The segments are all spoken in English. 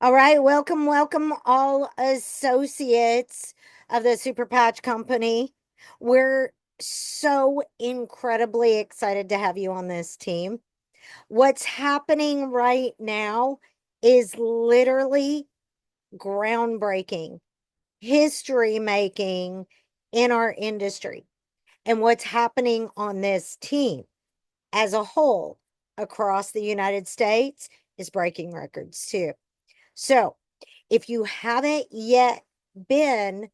All right, welcome all associates of the Super Patch Company. We're so incredibly excited to have you on this team. What's happening right now is literally groundbreaking, history making in our industry. And what's happening on this team as a whole across the United States is breaking records too. So, if you haven't yet been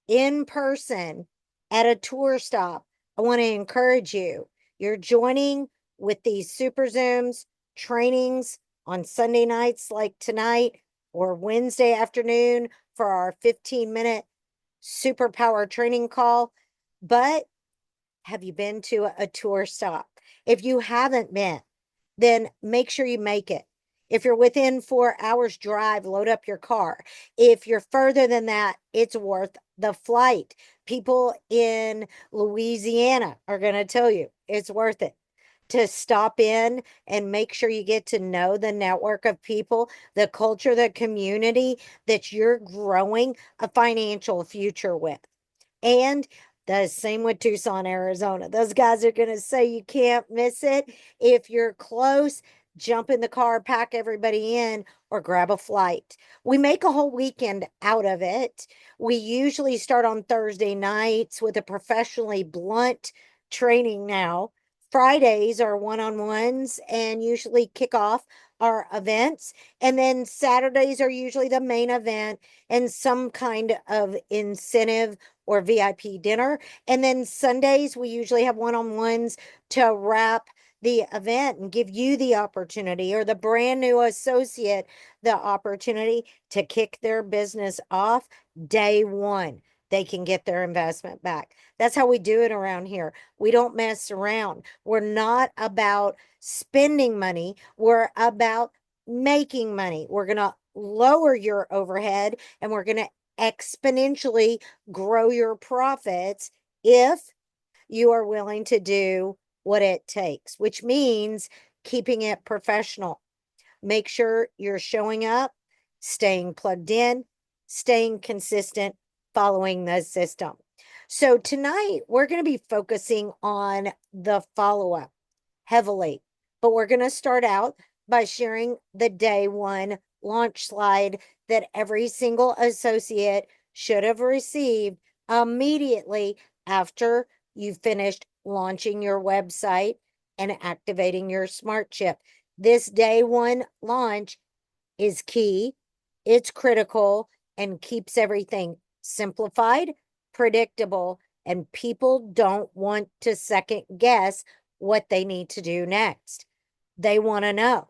in person at a tour stop, I want to encourage you. You're joining with these Super Zooms trainings on Sunday nights like tonight or Wednesday afternoon for our 15-minute superpower training call. But have you been to a tour stop? If you haven't been, then make sure you make it. If you're within 4 hours drive, load up your car. If you're further than that, it's worth the flight. People in Louisiana are going to tell you it's worth it to stop in and make sure you get to know the network of people, the culture, the community that you're growing a financial future with. And the same with Tucson, Arizona. Those guys are going to say you can't miss it. If you're close, jump in the car, pack everybody in, or grab a flight. We make a whole weekend out of it. We usually start on Thursday nights with a professionally blunt training now. Fridays are one-on-ones and usually kick off our events. And then Saturdays are usually the main event and some kind of incentive or VIP dinner. And then Sundays, we usually have one-on-ones to wrap the event and give you the opportunity or the brand new associate the opportunity to kick their business off day one. They can get their investment back. That's how we do it around here. We don't mess around. We're not about spending money. We're about making money. We're going to lower your overhead and we're going to exponentially grow your profits if you are willing to do what it takes, which means keeping it professional. Make sure you're showing up, staying plugged in, staying consistent, following the system. So tonight we're going to be focusing on the follow-up heavily, but we're going to start out by sharing the day one launch slide that every single associate should have received immediately after you finished launching your website and activating your smart chip. This day one launch is key, it's critical, and keeps everything simplified, predictable, and people don't want to second guess what they need to do next. They want to know.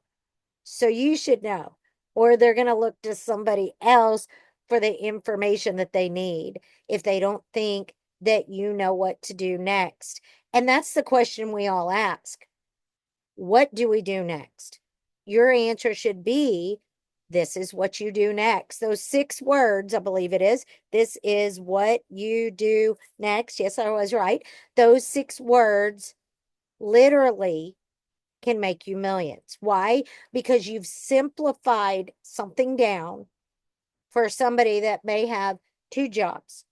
So you should know, or they're going to look to somebody else for the information that they need if they don't think that you know what to do next. And that's the question we all ask. What do we do next? Your answer should be, this is what you do next. Those 6 words, I believe it is. This is what you do next. Yes, I was right. Those 6 words literally can make you millions. Why? Because you've simplified something down for somebody that may have 2 jobs.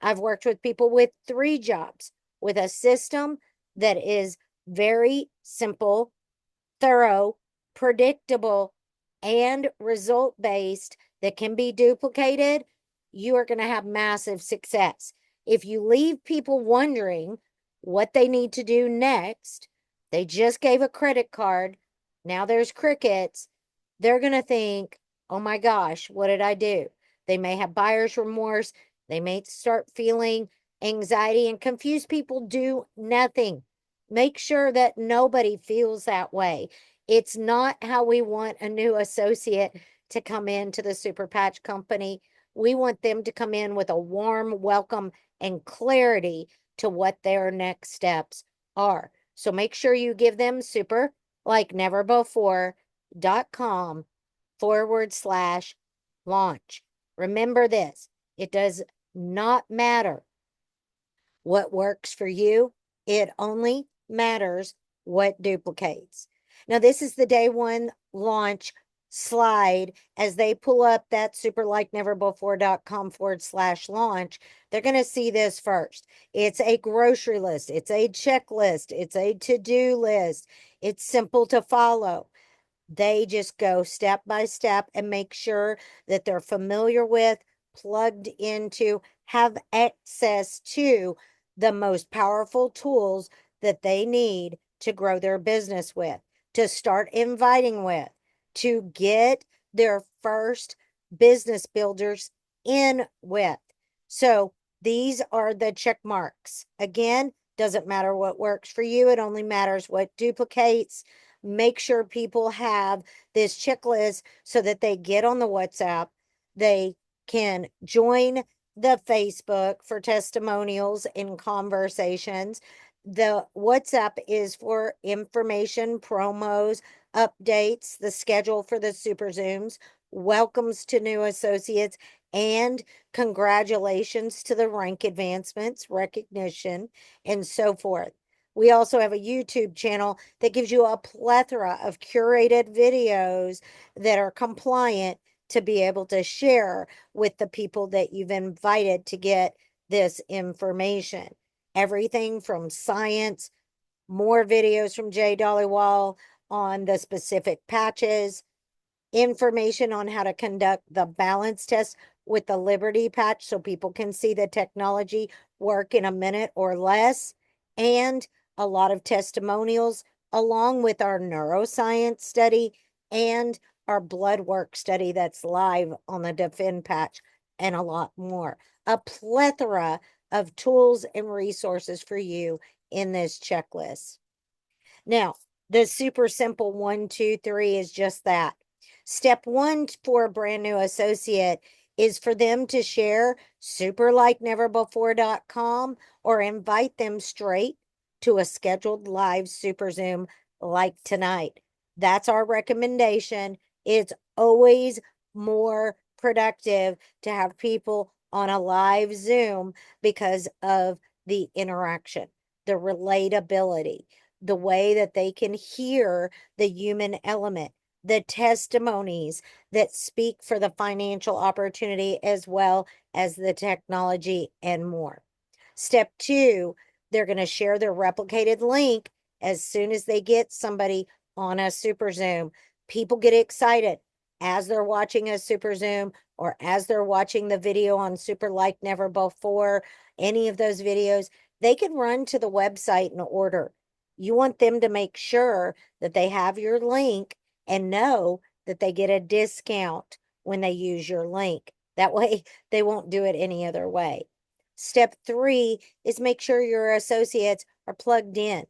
I've worked with people with 3 jobs with a system that is very simple, thorough, predictable, and result based that can be duplicated. You are going to have massive success. If you leave people wondering what they need to do next, they just gave a credit card, now there's crickets, they're going to think, oh my gosh, what did I do? They may have buyer's remorse. They may start feeling anxiety, and confused people do nothing. Make sure that nobody feels that way. It's not how we want a new associate to come into the Super Patch Company. We want them to come in with a warm welcome and clarity to what their next steps are. So make sure you give them super like never before.com/launch. Remember this, it does not matter what works for you. It only matters what duplicates. Now, this is the day one launch slide, as they pull up that superlikeneverbefore.com/launch, they're going to see this first. It's a grocery list. It's a checklist. It's a to-do list. It's simple to follow. They just go step by step and make sure that they're familiar with, plugged into, have access to the most powerful tools that they need to grow their business with, to start inviting with, to get their first business builders in with. So these are the check marks. Again, doesn't matter what works for you, it only matters what duplicates. Make sure people have this checklist so that they get on the WhatsApp. They can join the Facebook for testimonials and conversations. The WhatsApp is for information, promos, updates, the schedule for the Super Zooms, welcomes to new associates, and congratulations to the rank advancements, recognition, and so forth. We also have a YouTube channel that gives you a plethora of curated videos that are compliant to be able to share with the people that you've invited to get this information. Everything from science, more videos from Jay Dollywall on the specific patches, information on how to conduct the balance test with the Liberty patch so people can see the technology work in a minute or less, and a lot of testimonials along with our neuroscience study and our blood work study that's live on the Defend patch, and a lot more. A plethora of tools and resources for you in this checklist. Now, the super simple 1, 2, 3 is just that. Step one for a brand new associate is for them to share superlikeneverbefore.com or invite them straight to a scheduled live Super Zoom like tonight. That's our recommendation. It's always more productive to have people on a live Zoom because of the interaction, the relatability, the way that they can hear the human element, the testimonies that speak for the financial opportunity as well as the technology and more. Step two, they're going to share their replicated link as soon as they get somebody on a Super Zoom. People get excited as they're watching a Super Zoom or as they're watching the video on Super Like Never Before, any of those videos. They can run to the website and order. You want them to make sure that they have your link and know that they get a discount when they use your link. That way, they won't do it any other way. Step three is make sure your associates are plugged in.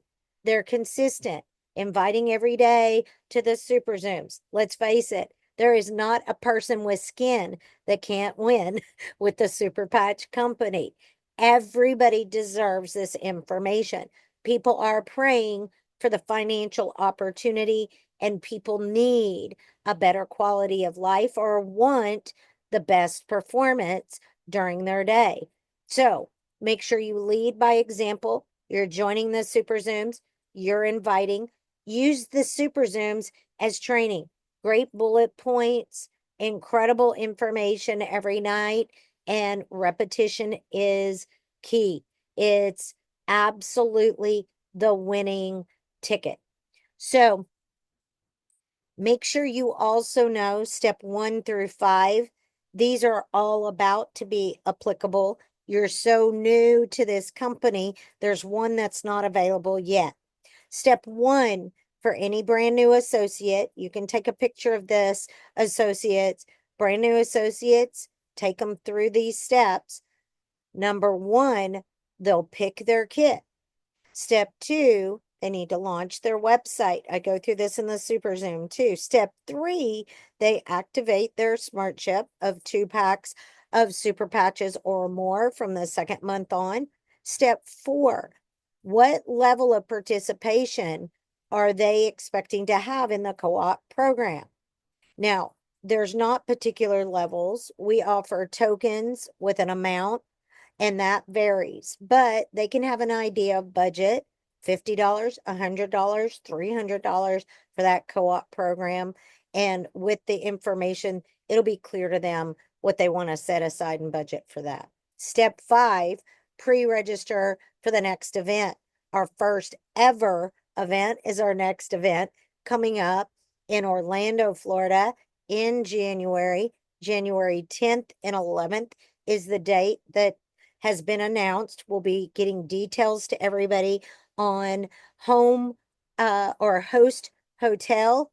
They're consistent, inviting every day to the Super Zooms. Let's face it, there is not a person with skin that can't win with the Super Patch Company. Everybody deserves this information. People are praying for the financial opportunity, and people need a better quality of life or want the best performance during their day. So make sure you lead by example. You're joining the Super Zooms, you're inviting. Use the Super Zooms as training. Great bullet points, incredible information every night, and repetition is key. It's absolutely the winning ticket. So make sure you also know step 1 through 5. These are all about to be applicable. You're so new to this company, there's one that's not available yet. Step 1 for any brand new associate, you can take a picture of this, associates, brand new associates, take them through these steps. Number 1, they'll pick their kit. Step 2, they need to launch their website. I go through this in the Super Zoom too. Step 3, they activate their smart chip of 2 packs of super patches or more from the second month on. Step 4, what level of participation are they expecting to have in the co-op program? Now, there's not particular levels. We offer tokens with an amount, and that varies, but they can have an idea of budget, $50, $100, $300 for that co-op program. And with the information, it'll be clear to them what they want to set aside and budget for that. Step 5, pre-register for the next event. Our first ever event is our next event coming up in Orlando, Florida in January. January 10th and 11th is the date that has been announced. We'll be getting details to everybody on home or host hotel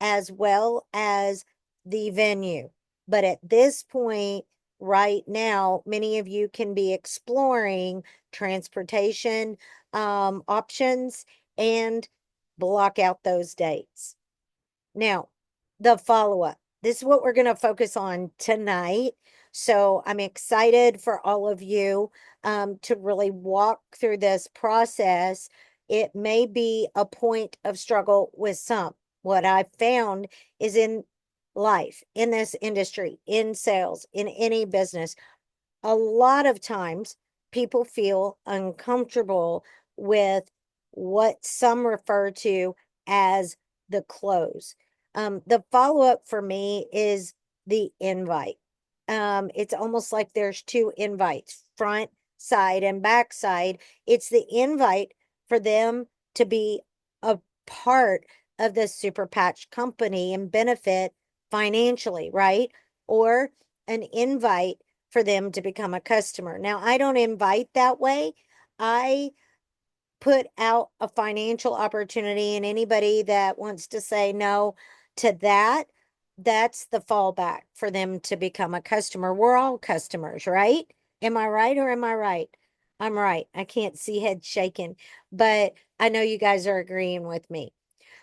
as well as the venue. But at this point, right now, many of you can be exploring transportation options and block out those dates. Now, the follow-up. This is what we're going to focus on tonight. So I'm excited for all of you to really walk through this process. It may be a point of struggle with some. What I've found is in life, in this industry, in sales, in any business, a lot of times people feel uncomfortable with what some refer to as the close. The follow-up for me is the invite. It's almost like there's two invites, front side and back side. It's the invite for them to be a part of the Super Patch company and benefit financially, right? Or an invite for them to become a customer. Now, I don't invite that way. I put out a financial opportunity, and anybody that wants to say no to that, that's the fallback for them to become a customer. We're all customers, right? Am I right or am I right? I'm right. I can't see head shaking, but I know you guys are agreeing with me.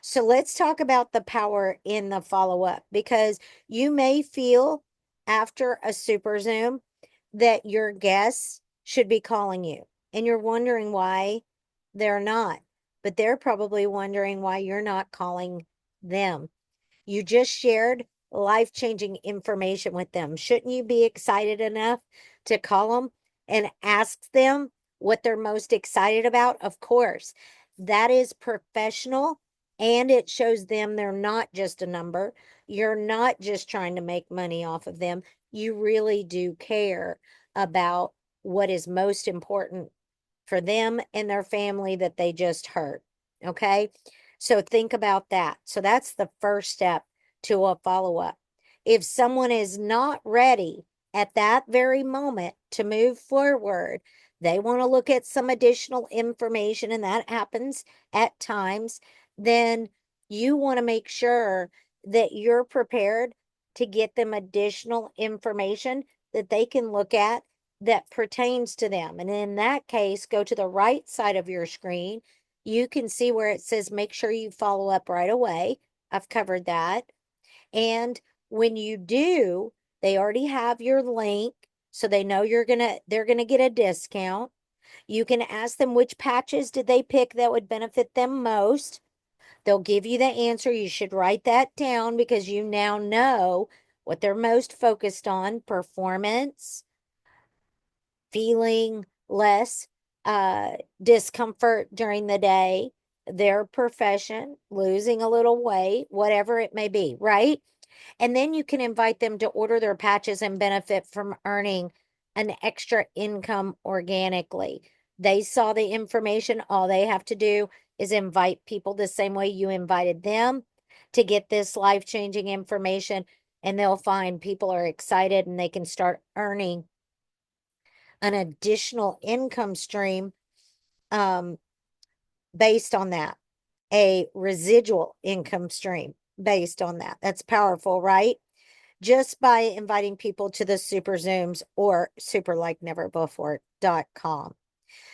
So let's talk about the power in the follow-up, because you may feel after a super Zoom that your guests should be calling you and you're wondering why they're not, but they're probably wondering why you're not calling them. You just shared life-changing information with them. Shouldn't you be excited enough to call them and ask them what they're most excited about? Of course, that is professional, and it shows them they're not just a number. You're not just trying to make money off of them. You really do care about what is most important for them and their family that they just heard. Okay. So think about that. So that's the first step to a follow up. If someone is not ready at that very moment to move forward, they want to look at some additional information, and that happens at times, then you want to make sure that you're prepared to get them additional information that they can look at that pertains to them. And in that case, go to the right side of your screen. You can see where it says make sure you follow up right away. I've covered that. And when you do, they already have your link, so they know they're gonna get a discount. You can ask them which patches did they pick that would benefit them most. They'll give you the answer. You should write that down because you now know what they're most focused on: performance, feeling less discomfort during the day, their profession, losing a little weight, whatever it may be, right? And then you can invite them to order their patches and benefit from earning an extra income organically. They saw the information. All they have to do is invite people the same way you invited them to get this life-changing information, and they'll find people are excited and they can start earning an additional income stream um, based on that, a residual income stream based on that. That's powerful, right? Just by inviting people to the Super Zooms or superlikeneverbefore.com.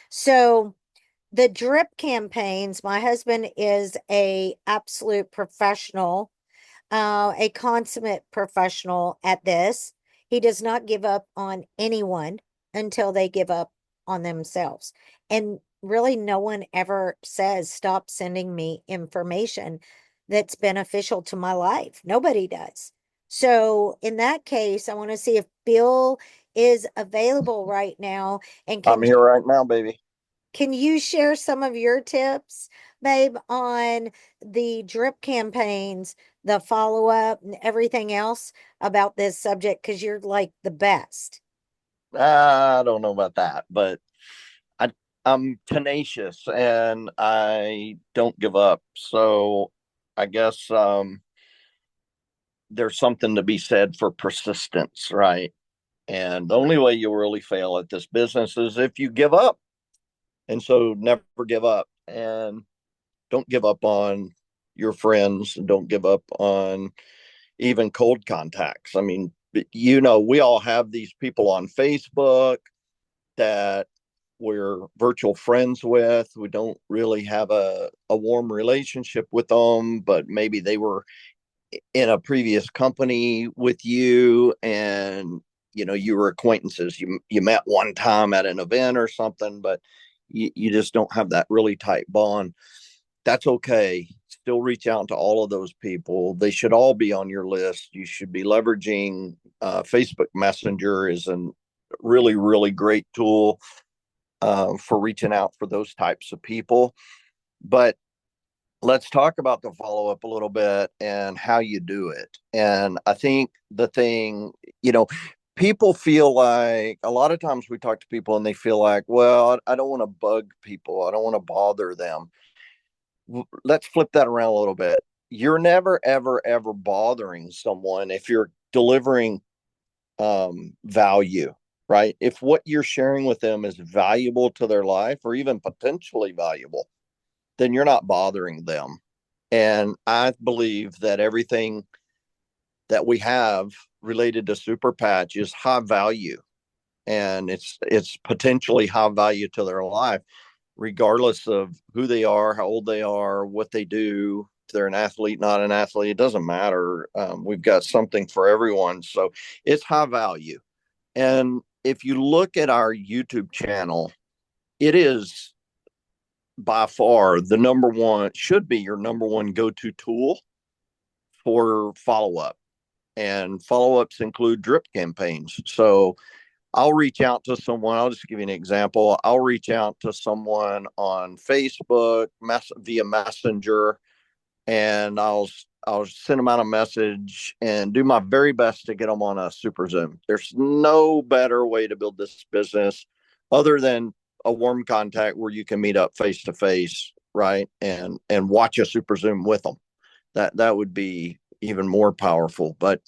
So the drip campaigns, my husband is a absolute professional, a consummate professional at this. He does not give up on anyone until they give up on themselves. And really, no one ever says, stop sending me information that's beneficial to my life. Nobody does. So in that case, I want to see if Bill is available right now and I'm here right now, baby. can you share some of your tips, babe, on the drip campaigns the follow-up and everything else about this subject because you're like the best. I don't know about that, but I, I'm tenacious and I don't give up. So I guess there's something to be said for persistence, right? And the only way you'll really fail at this business is if you give up. And so never give up and don't give up on your friends and don't give up on even cold contacts. I mean, we all have these people on Facebook that we're virtual friends with. We don't really have a warm relationship with them, but maybe they were in a previous company with you and you were acquaintances. You met one time at an event or something, but you just don't have that really tight bond. That's okay. Still reach out to all of those people. They should all be on your list. You should be leveraging Facebook Messenger is a really, really great tool for reaching out for those types of people. But let's talk about the follow up a little bit and how you do it. And I think the thing, people feel like a lot of times we talk to people and they feel like, well, I don't want to bug people, I don't want to bother them. Let's flip that around a little bit. You're never, ever, ever bothering someone if you're delivering value, right? If what you're sharing with them is valuable to their life or even potentially valuable, then you're not bothering them. And I believe that everything that we have related to Super Patch is high value and it's potentially high value to their life, regardless of who they are, how old they are, what they do. If they're an athlete, not an athlete, it doesn't matter. We've got something for everyone. So it's high value. And if you look at our YouTube channel, it is by far the number one, should be your number one go to tool for follow up. And follow ups include drip campaigns. So I'll reach out to someone. I'll just give you an example. I'll reach out to someone on Facebook via Messenger, and I'll send them out a message and do my very best to get them on a super Zoom. There's no better way to build this business other than a warm contact where you can meet up face to face, right? And watch a super Zoom with them. That would be even more powerful. But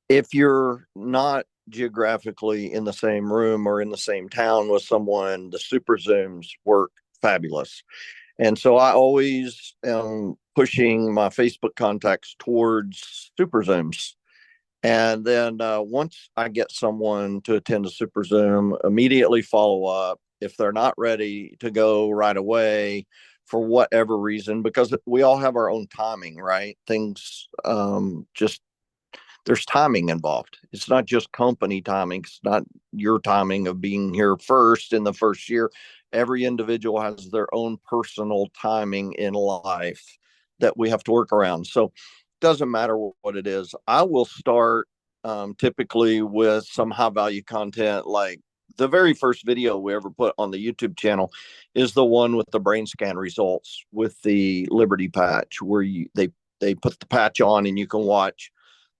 if you're not geographically in the same room or in the same town with someone, the super Zooms work fabulous. And so I always am pushing my Facebook contacts towards super Zooms. And then once I get someone to attend a super Zoom, immediately follow up. If they're not ready to go right away for whatever reason, because we all have our own timing, right? Things just there's timing involved. It's not just company timing. It's not your timing of being here first in the first year. Every individual has their own personal timing in life that we have to work around. So it doesn't matter what it is. I will start typically with some high value content. Like the very first video we ever put on the YouTube channel is the one with the brain scan results with the Liberty patch, where they put the patch on and you can watch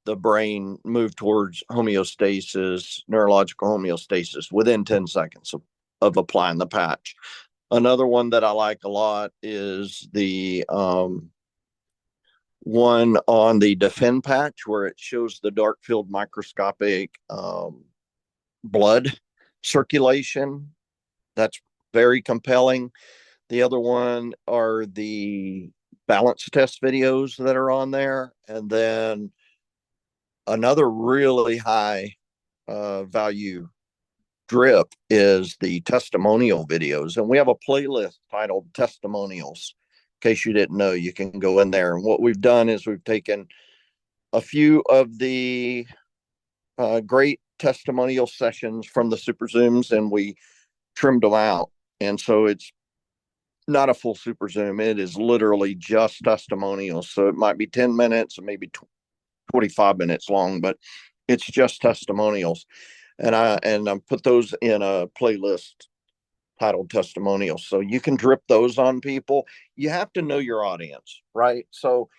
the brain move towards homeostasis, neurological homeostasis within 10 seconds of applying the patch. Another one that I like a lot is the one on the Defend patch where it shows the dark field microscopic blood circulation. That's very compelling. The other one are the balance test videos that are on there. And then another really high value drip is the testimonial videos. And we have a playlist titled Testimonials. In case you didn't know, you can go in there. And what we've done is we've taken a few of the great testimonial sessions from the Super Zooms and we trimmed them out. And so it's not a full Super Zoom. It is literally just testimonials. So it might be 10 minutes, maybe 25 minutes long, but it's just testimonials. And I put those in a playlist titled Testimonials. So you can drip those on people. You have to know your audience, right? So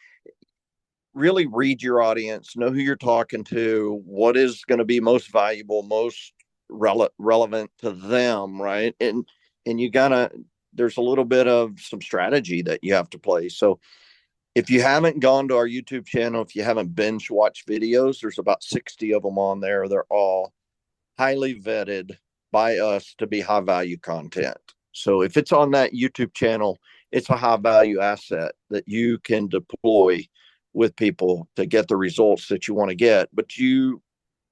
really read your audience, know who you're talking to, what is going to be most valuable, most relevant to them, right? And you gotta, there's a little bit of some strategy that you have to play. So if you haven't gone to our YouTube channel, if you haven't binge watched videos, there's about 60 of them on there. They're all highly vetted by us to be high value content. So if it's on that YouTube channel, it's a high value asset that you can deploy with people to get the results that you want to get. But you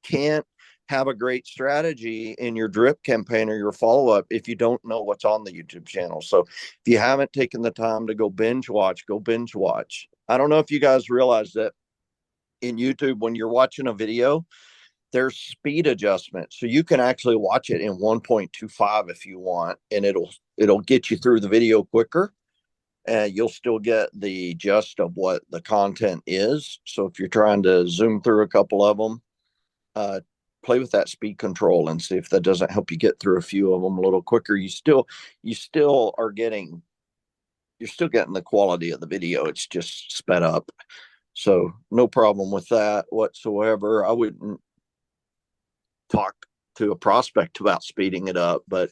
can't have a great strategy in your drip campaign or your follow up if you don't know what's on the YouTube channel. So if you haven't taken the time to go binge watch, go binge watch. I don't know if you guys realize that in YouTube, when you're watching a video, there's speed adjustment. So you can actually watch it in 1.25 if you want, and it'll get you through the video quicker. And you'll still get the gist of what the content is. So if you're trying to zoom through a couple of them, uh, play with that speed control and see if that doesn't help you get through a few of them a little quicker. You still are getting, you're still getting the quality of the video. It's just sped up. So no problem with that whatsoever. I wouldn't talk to a prospect about speeding it up, but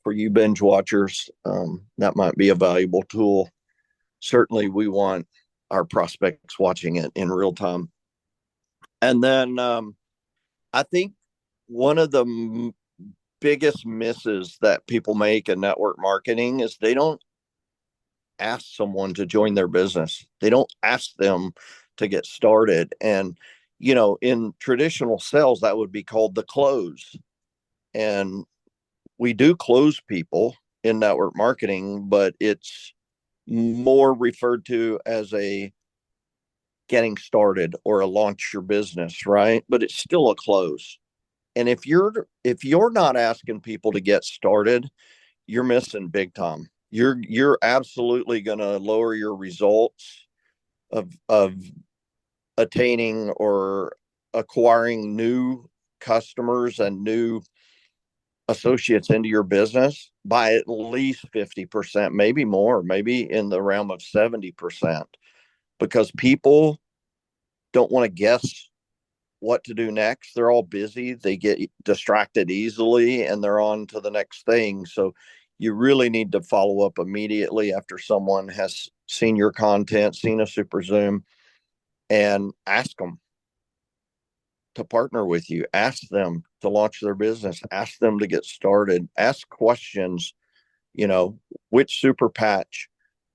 for you binge watchers, that might be a valuable tool. Certainly, we want our prospects watching it in real time. And then I think one of the biggest misses that people make in network marketing is they don't ask someone to join their business. They don't ask them to get started. And, in traditional sales, that would be called the close. And we do close people in network marketing, but it's more referred to as a getting started or a launch your business, right? But it's still a close. And if you're not asking people to get started, you're missing big time. You're absolutely going to lower your results of attaining or acquiring new customers and new associates into your business by at least 50%, maybe more, maybe in the realm of 70%, because people don't want to guess what to do next. They're all busy, they get distracted easily, and they're on to the next thing. So you really need to follow up immediately after someone has seen your content, seen a super zoom, and ask them to partner with you, ask them to launch their business, ask them to get started, ask questions. you know which super patch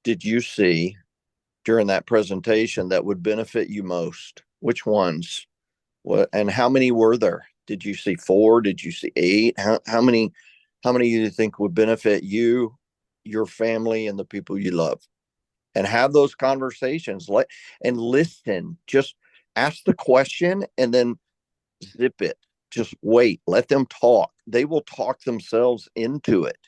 did you see during that presentation that would benefit you most? Which ones? What, and how many were there? Did you see four? Did you see eight? How many do you think would benefit you, your family, and the people you love? And have those conversations. And listen. Just ask the question and then zip it. Just wait. Let them talk. They will talk themselves into it.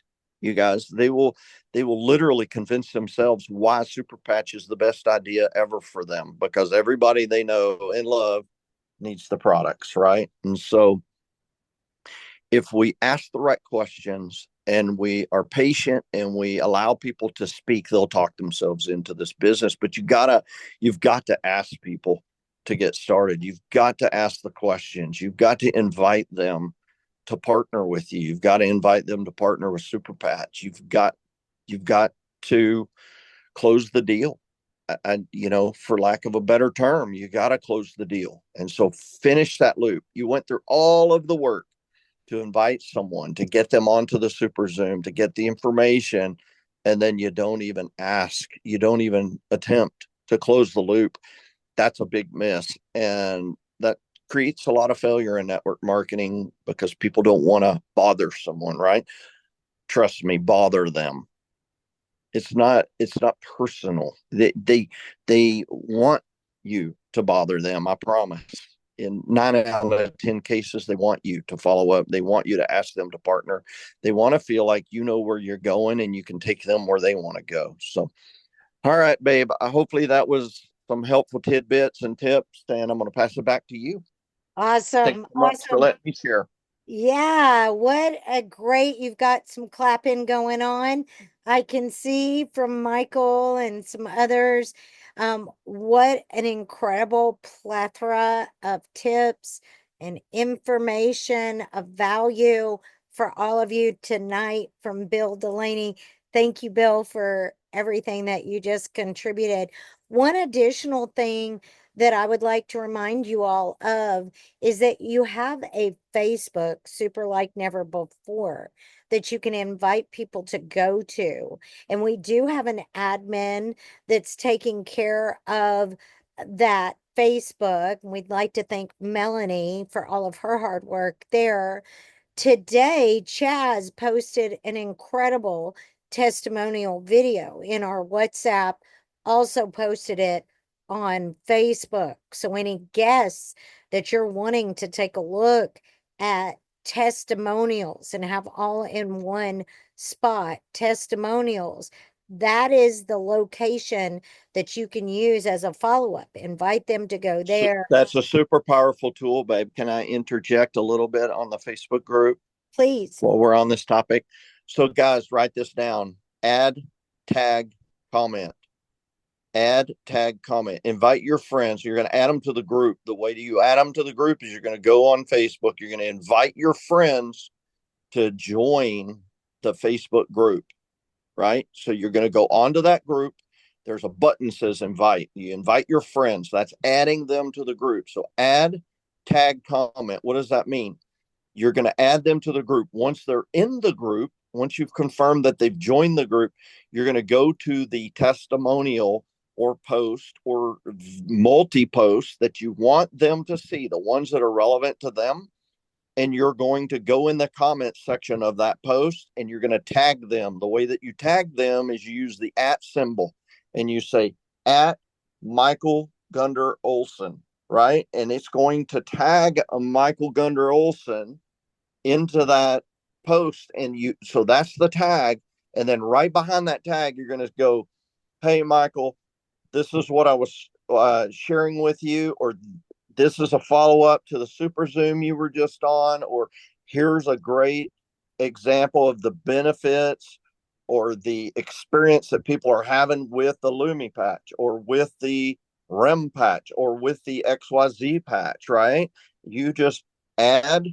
You guys, they will literally convince themselves why Super Patch is the best idea ever for them, because everybody they know and love needs the products, right? And so if we ask the right questions and we are patient and we allow people to speak, they'll talk themselves into this business. But you've got to ask people to get started. You've got to ask the questions. You've got to invite them to partner with you. You've got to invite them to partner with Super Patch. You've got to close the deal. For lack of a better term, you got to close the deal. And so finish that loop. You went through all of the work to invite someone, to get them onto the Super Zoom, to get the information, and then you don't even ask, you don't even attempt to close the loop. That's a big miss. And that creates a lot of failure in network marketing because people don't want to bother someone, right? Trust me, bother them. It's not personal. They want you to bother them, I promise. In 9 out of 10 cases, they want you to follow up. They want you to ask them to partner. They want to feel like you know where you're going and you can take them where they want to go. So, all right, babe. Hopefully that was some helpful tidbits and tips, and I'm going to pass it back to you. Thanks Awesome. so much for Awesome. letting me share. Yeah, what a great, you've got some clapping going on. I can see from Michael and some others. What an incredible plethora of tips and information of value for all of you tonight from Bill Delaney. Thank you, Bill, for everything that you just contributed. One additional thing that I would like to remind you all of is that you have a Facebook, Super Like Never Before, that you can invite people to go to. And we do have an admin that's taking care of that Facebook. And we'd like to thank Melanie for all of her hard work there. Today, Chaz posted an incredible testimonial video in our WhatsApp, also posted it on Facebook. So, any guests that you're wanting to take a look at testimonials and have all in one spot testimonials, that is the location that you can use as a follow up. Invite them to go So there. that's a super powerful tool, babe. Can I interject a little bit on the Facebook group Please. while we're on this topic? So, guys, write this down: add, tag, comment. Add, tag, comment. Invite your friends. You're going to add them to the group. The way you add them to the group is you're going to go on Facebook. You're going to invite your friends to join the Facebook group, right? So you're going to go onto that group. There's a button that says invite. You invite your friends. That's adding them to the group. So add, tag, comment. What does that mean? You're going to add them to the group. Once they're in the group, once you've confirmed that they've joined the group, you're going to go to the testimonial or post or multi post that you want them to see, the ones that are relevant to them. And you're going to go in the comment section of that post and you're going to tag them. The way that you tag them is you use the at symbol and you say at Michael Gunder Olson, right? And it's going to tag a Michael Gunder Olson into that post. And so that's the tag. And then right behind that tag, you're going to go, hey, Michael, this is what I was sharing with you, or this is a follow up to the Super Zoom you were just on, or here's a great example of the benefits or the experience that people are having with the Lumi patch or with the REM patch or with the XYZ patch, right? You just add,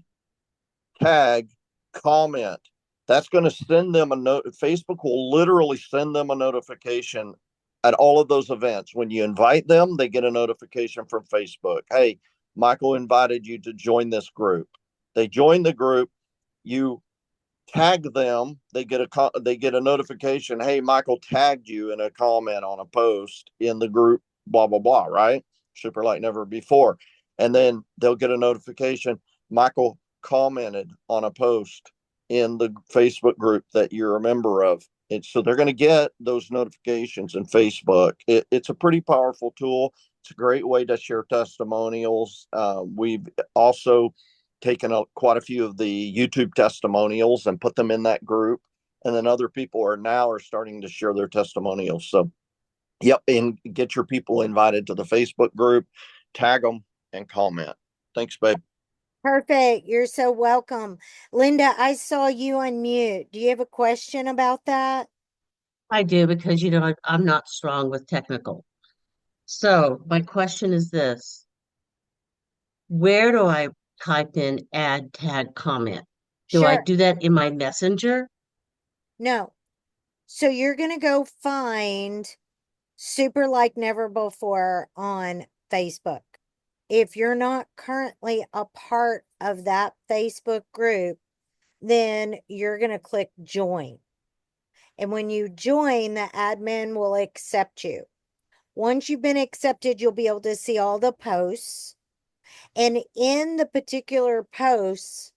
tag, comment. That's going to send them a note. Facebook will literally send them a notification at all of those events. When you invite them, they get a notification from Facebook. Hey, Michael invited you to join this group. They join the group. You tag them. They get a notification. Hey, Michael tagged you in a comment on a post in the group. Blah blah blah. Right? Super like never before. And then they'll get a notification. Michael commented on a post in the Facebook group that you're a member of. And so they're going to get those notifications in Facebook. It's a pretty powerful tool. It's a great way to share testimonials. We've also taken quite a few of the YouTube testimonials and put them in that group. And then other people are starting to share their testimonials. So, yep. And get your people invited to the Facebook group, tag them and comment. Thanks, babe. Perfect. You're so welcome. Linda, I saw you unmute. Do you have a question about that? I do because I'm not strong with technical. So my question is this: where do I type in add tag comment? Do I Sure. do that in my messenger? No. So you're going to go find Super Like Never Before on Facebook. If you're not currently a part of that Facebook group, then you're going to click join. And when you join, the admin will accept you. Once you've been accepted, you'll be able to see all the posts. And in the particular posts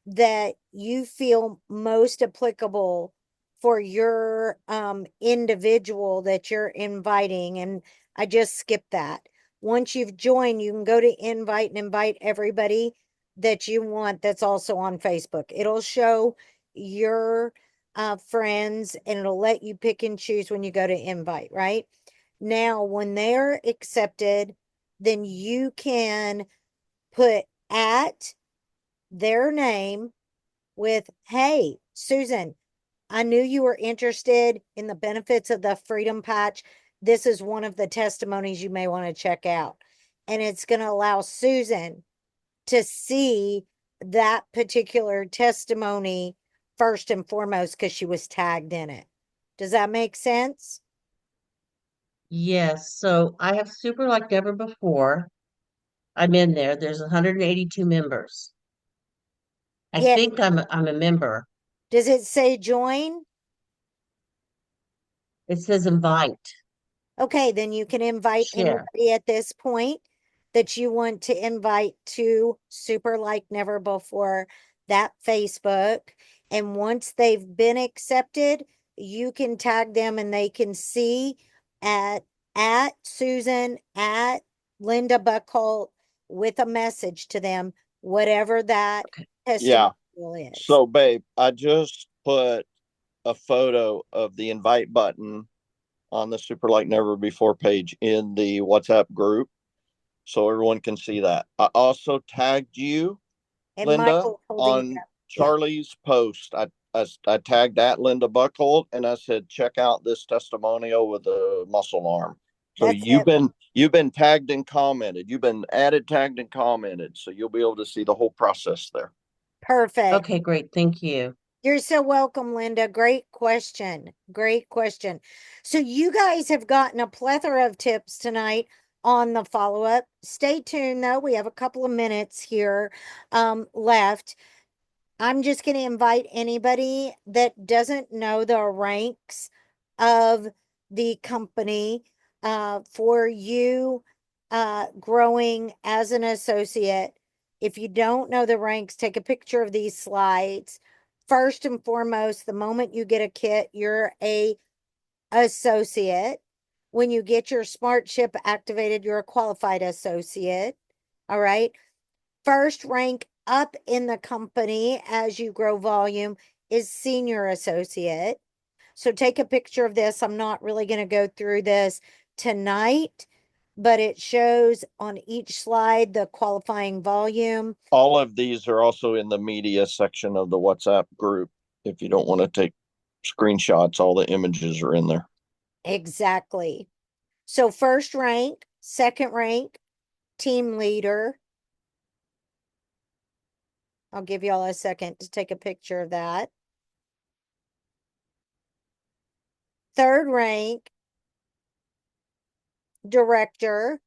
that you feel most applicable for your individual that you're inviting, and I just skipped that. Once you've joined, you can go to invite and invite everybody that you want that's also on Facebook. It'll show your friends and it'll let you pick and choose when you go to invite, right? Now, when they're accepted, then you can put at their name with, hey, Susan, I knew you were interested in the benefits of the Freedom Patch. this is one of the testimonies you may want to check out. And it's going to allow Susan to see that particular testimony first and foremost because she was tagged in it. Does that make sense? Yes. So I have super like never before. I'm in there. There's 182 members. I Yeah. think I'm a member. Does it say join? It says invite, Okay, then you can invite share. anybody at this point that you want to invite to Super Like Never Before, that Facebook. And once they've been accepted, you can tag them and they can see at Susan at Linda Buckholt with a message to them, whatever that Okay. Yeah. testimonial is. So, babe, I just put a photo of the invite button on the Super Like Never Before page in the WhatsApp group so everyone can see that. I also tagged you, And Linda, Michael's holding it on up. Yeah, Charlie's post. I tagged at Linda Buckhold and I said, check out this testimonial with the muscle arm. So that's it. you've been tagged and commented. You've been added, tagged, and commented. So you'll be able to see the whole process there. Perfect. Okay, great. Thank you. You're so welcome, Linda. Great question. Great question. So, you guys have gotten a plethora of tips tonight on the follow up. Stay tuned, though. We have a couple of minutes here left. I'm just going to invite anybody that doesn't know the ranks of the company for you growing as an associate. If you don't know the ranks, take a picture of these slides. First and foremost, the moment you get a kit, you're a associate. When you get your smart chip activated, you're a qualified associate. All right. First rank up in the company as you grow volume is senior associate. So take a picture of this. I'm not really going to go through this tonight, but it shows on each slide the qualifying volume. All of these are also in the media section of the WhatsApp group. If you don't want to take screenshots, all the images are in there. Exactly. So first rank, second rank, team leader. I'll give y'all a second to take a picture of that. Third rank, director.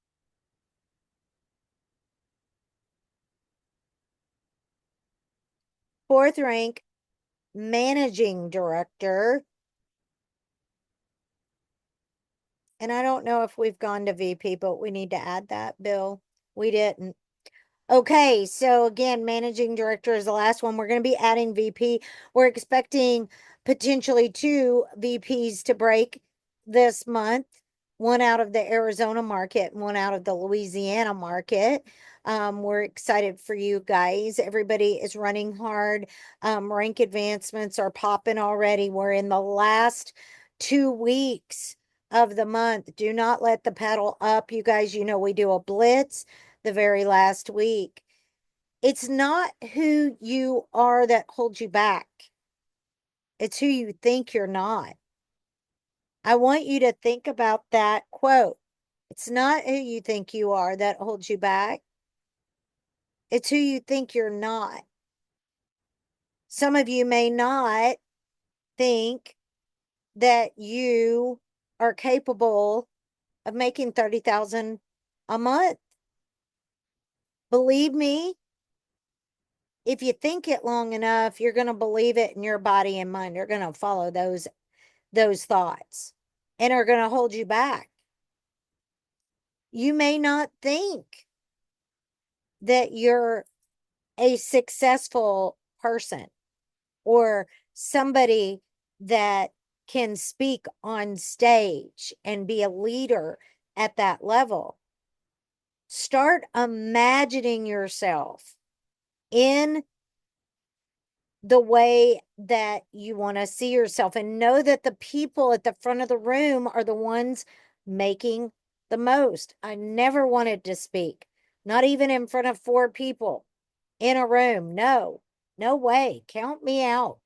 Fourth rank, managing director. And I don't know if we've gone to VP, but we need to add that, Bill. We didn't. Okay, so again, managing director is the last one. We're going to be adding VP. We're expecting potentially two VPs to break this month, one out of the Arizona market and one out of the Louisiana market. We're excited for you guys. Everybody is running hard. Rank advancements are popping already. We're in the last 2 weeks of the month. Do not let the pedal up. You guys, you know, we do a blitz the very last week. It's not who you are that holds you back. It's who you think you're not. I want you to think about that quote. It's not who you think you are that holds you back. It's who you think you're not. Some of you may not think that you are capable of making 30,000 a month. Believe me, if you think it long enough, you're going to believe it in your body and mind. You're going to follow those thoughts and are going to hold you back. You may not think that you're a successful person or somebody that can speak on stage and be a leader at that level. Start imagining yourself in the way that you want to see yourself and know that the people at the front of the room are the ones making the most. I never wanted to speak, not even in front of 4 people in a room. No, no way. Count me out.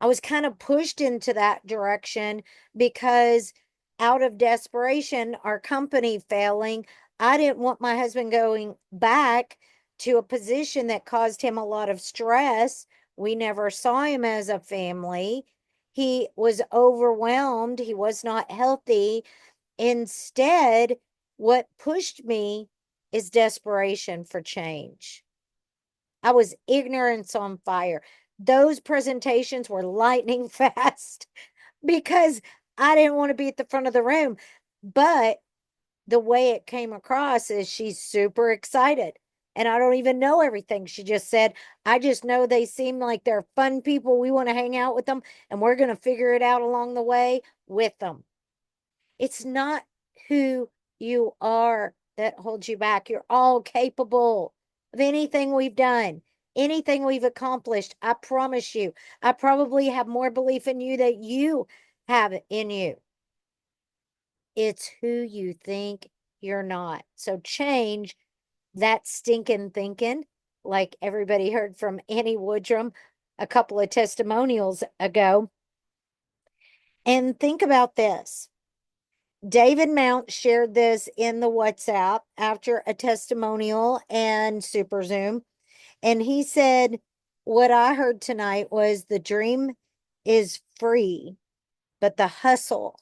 I was kind of pushed into that direction because out of desperation, our company failing, I didn't want my husband going back to a position that caused him a lot of stress. We never saw him as a family. He was overwhelmed. He was not healthy. Instead, what pushed me is desperation for change. I was ignorance on fire. Those presentations were lightning fast because I didn't want to be at the front of the room. But the way it came across is she's super excited. And I don't even know everything. She just said, I just know they seem like they're fun people. We want to hang out with them and we're going to figure it out along the way with them. It's not who you are that holds you back. You're all capable of anything we've done, anything we've accomplished. I promise you, I probably have more belief in you that you have in you. It's who you think you're not. So change that stinking thinking, like everybody heard from Annie Woodrum a couple of testimonials ago. And think about this. David Mount shared this in the WhatsApp after a testimonial and Super Zoom. And he said, what I heard tonight was the dream is free, but the hustle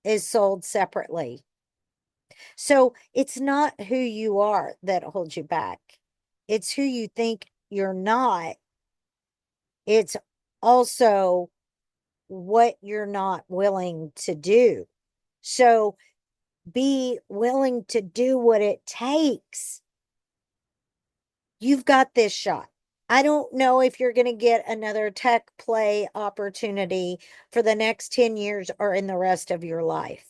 is sold separately. So it's not who you are that holds you back. It's who you think you're not. It's also what you're not willing to do. So be willing to do what it takes. You've got this shot. I don't know if you're going to get another tech play opportunity for the next 10 years or in the rest of your life.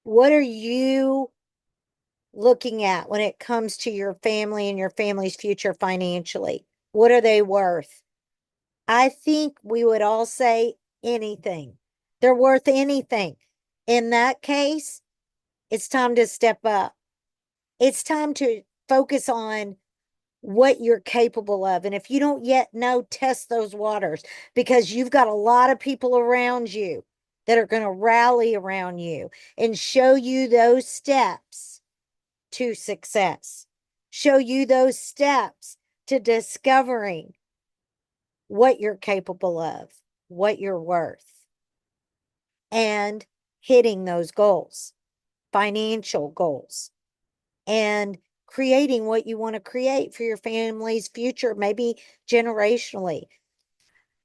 What are you looking at when it comes to your family and your family's future financially? What are they worth? I think we would all say anything. They're worth anything. In that case, it's time to step up. It's time to focus on what you're capable of. And if you don't yet know, test those waters because you've got a lot of people around you that are going to rally around you and show you those steps to success, show you those steps to discovering what you're capable of, what you're worth, and hitting those goals, financial goals, and creating what you want to create for your family's future, maybe generationally.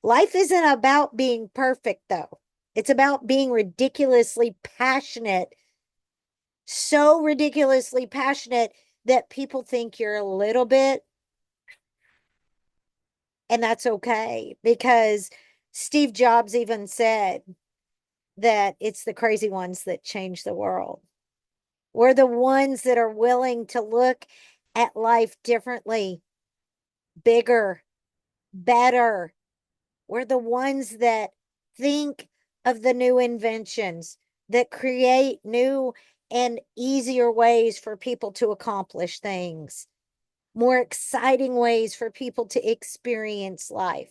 Life isn't about being perfect, though. It's about being ridiculously passionate, so ridiculously passionate that people think you're a little bit, and that's okay because Steve Jobs even said that it's the crazy ones that change the world. We're the ones that are willing to look at life differently, bigger, better. We're the ones that think of the new inventions, that create new and easier ways for people to accomplish things, more exciting ways for people to experience life.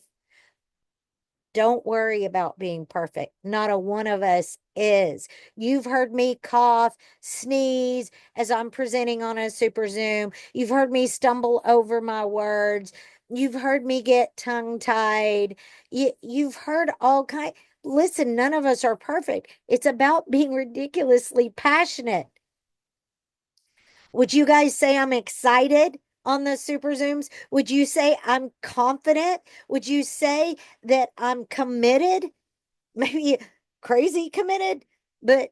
Don't worry about being perfect. Not a one of us is. You've heard me cough, sneeze as I'm presenting on a Super Zoom. You've heard me stumble over my words. You've heard me get tongue-tied. You've heard all kind. Listen, none of us are perfect. It's about being ridiculously passionate. Would you guys say I'm excited on the Super Zooms? Would you say I'm confident? Would you say that I'm committed? Maybe crazy committed, but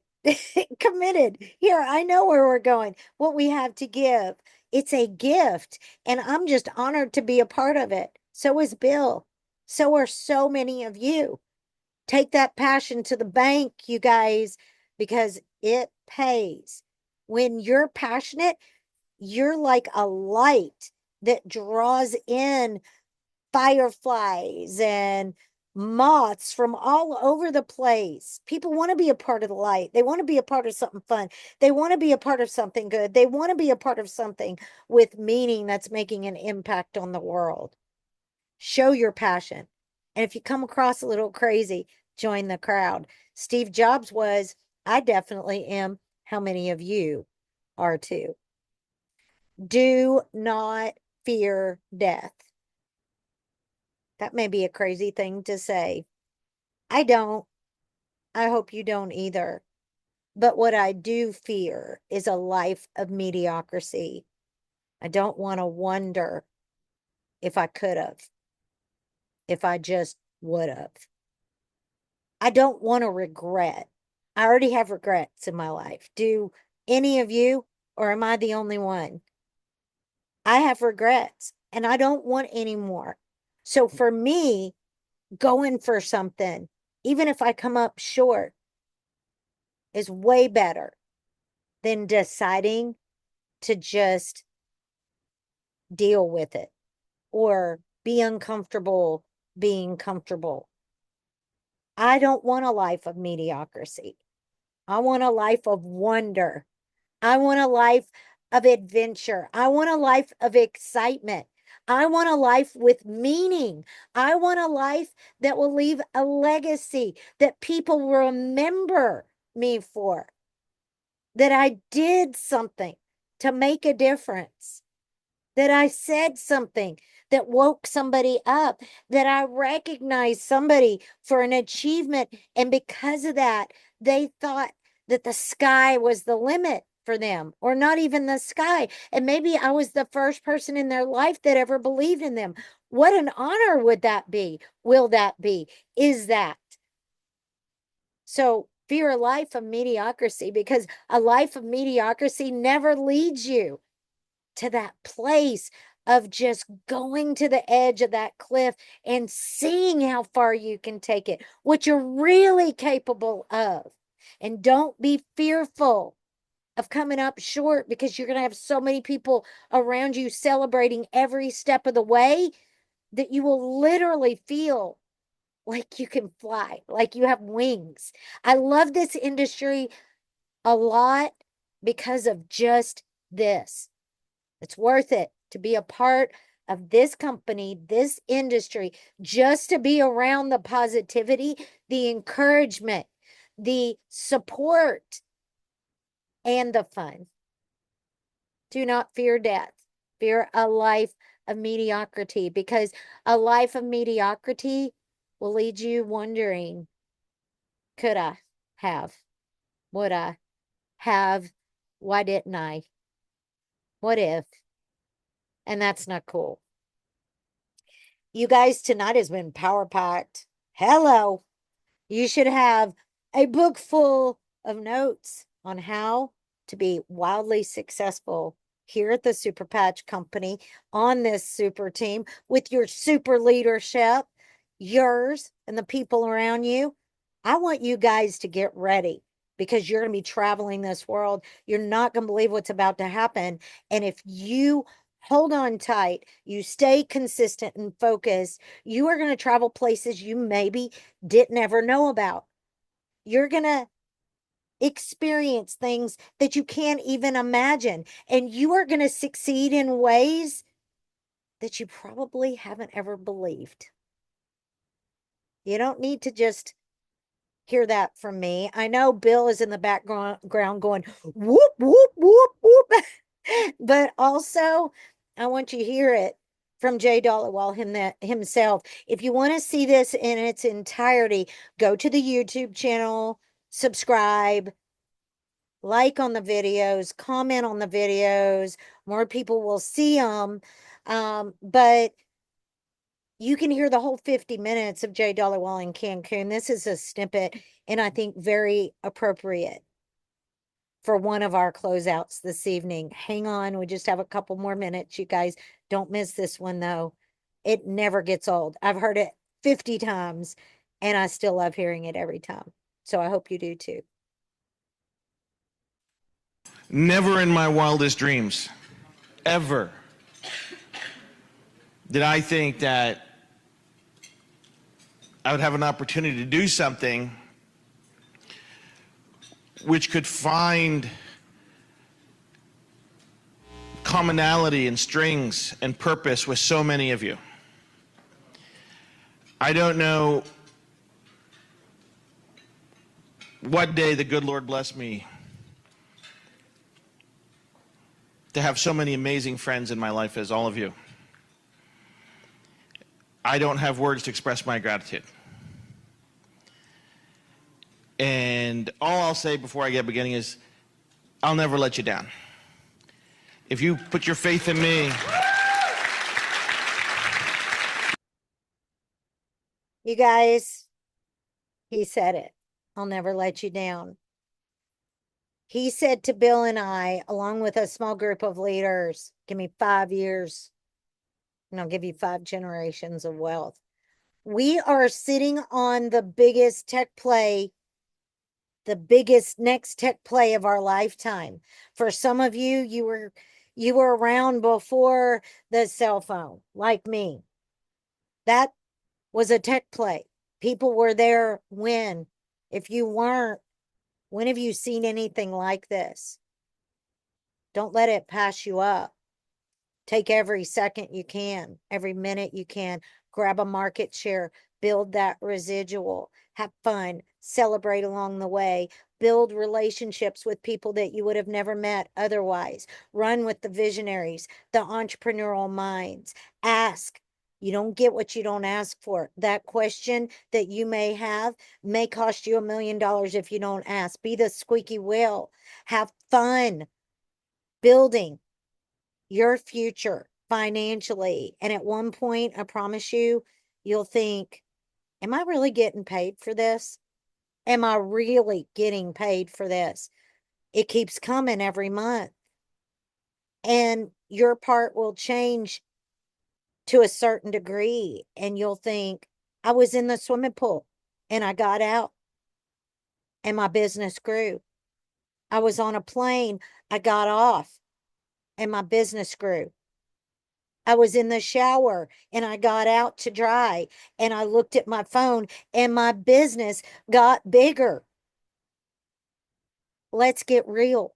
committed. Here, I know where we're going, what we have to give. It's a gift, and I'm just honored to be a part of it. So is Bill. So are so many of you. Take that passion to the bank, you guys, because it pays. When you're passionate, you're like a light that draws in fireflies and moths from all over the place. People want to be a part of the light. They want to be a part of something fun. They want to be a part of something good. They want to be a part of something with meaning that's making an impact on the world. Show your passion. And if you come across a little crazy, join the crowd. Steve Jobs was I definitely am. How many of you are too? Do not fear death. That may be a crazy thing to say. I don't. I hope you don't either. But what I do fear is a life of mediocrity. I don't want to wonder if I could have, if I just would have. I don't want to regret. I already have regrets in my life. Do any of you, or am I the only one? I have regrets and I don't want any more. So for me, going for something, even if I come up short, is way better than deciding to just deal with it or be uncomfortable being comfortable. I don't want a life of mediocrity. I want a life of wonder. I want a life of adventure. I want a life of excitement. I want a life with meaning. I want a life that will leave a legacy that people remember me for, that I did something to make a difference, that I said something that woke somebody up, that I recognized somebody for an achievement. And because of that, they thought that the sky was the limit for them, or not even the sky. And maybe I was the first person in their life that ever believed in them. What an honor would that be? Will that be? Is that? So fear a life of mediocrity, because a life of mediocrity never leads you to that place of just going to the edge of that cliff and seeing how far you can take it, what you're really capable of. And don't be fearful of coming up short, because you're going to have so many people around you celebrating every step of the way that you will literally feel like you can fly, like you have wings. I love this industry a lot because of just this. It's worth it to be a part of this company, this industry, just to be around the positivity, the encouragement, the support, and the fun. Do not fear death. Fear a life of mediocrity, because a life of mediocrity will lead you wondering, could I have? Would I have? Why didn't I? What if? And that's not cool. You guys, tonight has been power packed. Hello. You should have a book full of notes on how to be wildly successful here at the Super Patch Company on this super team with your super leadership, yours and the people around you. I want you guys to get ready, because you're going to be traveling this world. You're not going to believe what's about to happen. And if you hold on tight, you stay consistent and focused, you are going to travel places you maybe didn't ever know about. You're going to experience things that you can't even imagine. And you are going to succeed in ways that you probably haven't ever believed. You don't need to just hear that from me. I know Bill is in the background going, whoop, whoop, whoop, whoop. But also, I want you to hear it from Jay Dollywall himself. If you want to see this in its entirety, go to the YouTube channel, subscribe, like on the videos, comment on the videos. More people will see them. But you can hear the whole 50 minutes of Jay Dollywall in Cancun. This is a snippet, and I think very appropriate for one of our closeouts this evening. Hang on, we just have a couple more minutes. You guys don't miss this one, though. It never gets old. I've heard it 50 times, and I still love hearing it every time. So I hope you do too. Never in my wildest dreams, ever, did I think that I would have an opportunity to do something which could find commonality and strings and purpose with so many of you. I don't know One day the good Lord blessed me to have so many amazing friends in my life as all of you. I don't have words to express my gratitude. And all I'll say before I get beginning is, I'll never let you down. If you put your faith in me, You guys, he said it. I'll never let you down. He said to Bill and I, along with a small group of leaders, give me 5 years and I'll give you 5 generations of wealth. We are sitting on the biggest tech play, the biggest next tech play of our lifetime. For some of you, you were around before the cell phone, like me. That was a tech play. People were there when. If you weren't, when have you seen anything like this? Don't let it pass you up. Take every second you can, every minute you can, grab a market share, build that residual, have fun, celebrate along the way, build relationships with people that you would have never met otherwise, run with the visionaries, the entrepreneurial minds, ask. You don't get what you don't ask for. That question that you may have may cost you $1 million if you don't ask. Be the squeaky wheel. Have fun building your future financially. And at one point, I promise you, you'll think, am I really getting paid for this? Am I really getting paid for this? It keeps coming every month. And your part will change to a certain degree. And you'll think, I was in the swimming pool and I got out and my business grew. I was on a plane, I got off and my business grew. I was in the shower and I got out to dry and I looked at my phone and my business got bigger. Let's get real.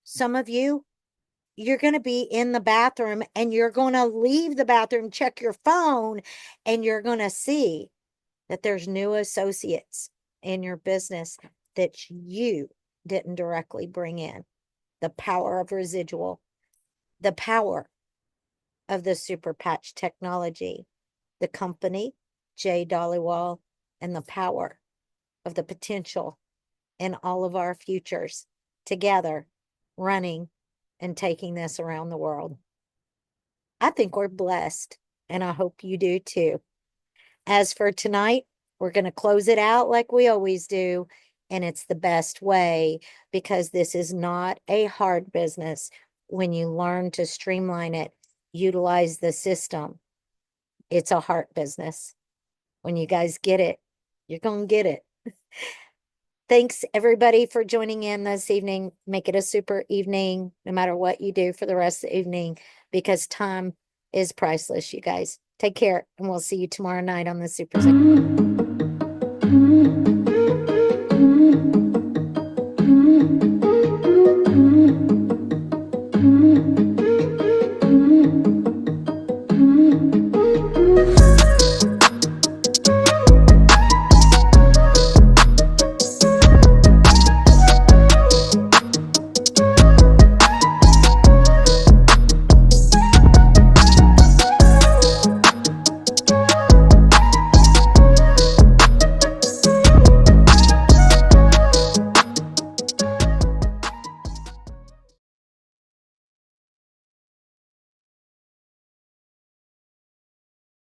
Some of you, you're going to be in the bathroom and you're going to leave the bathroom, check your phone, and you're going to see that there's new associates in your business that you didn't directly bring in. The power of residual, the power of the super patch technology, the company, Jay Dollywall, and the power of the potential in all of our futures together, running and taking this around the world. I think we're blessed, and I hope you do too. As for tonight, we're going to close it out like we always do, and it's the best way because this is not a hard business. When you learn to streamline it, utilize the system, it's a heart business. When you guys get it, you're going to get it. Thanks everybody for joining in this evening. Make it a super evening, no matter what you do for the rest of the evening, because time is priceless, you guys. Take care, and we'll see you tomorrow night on the Super.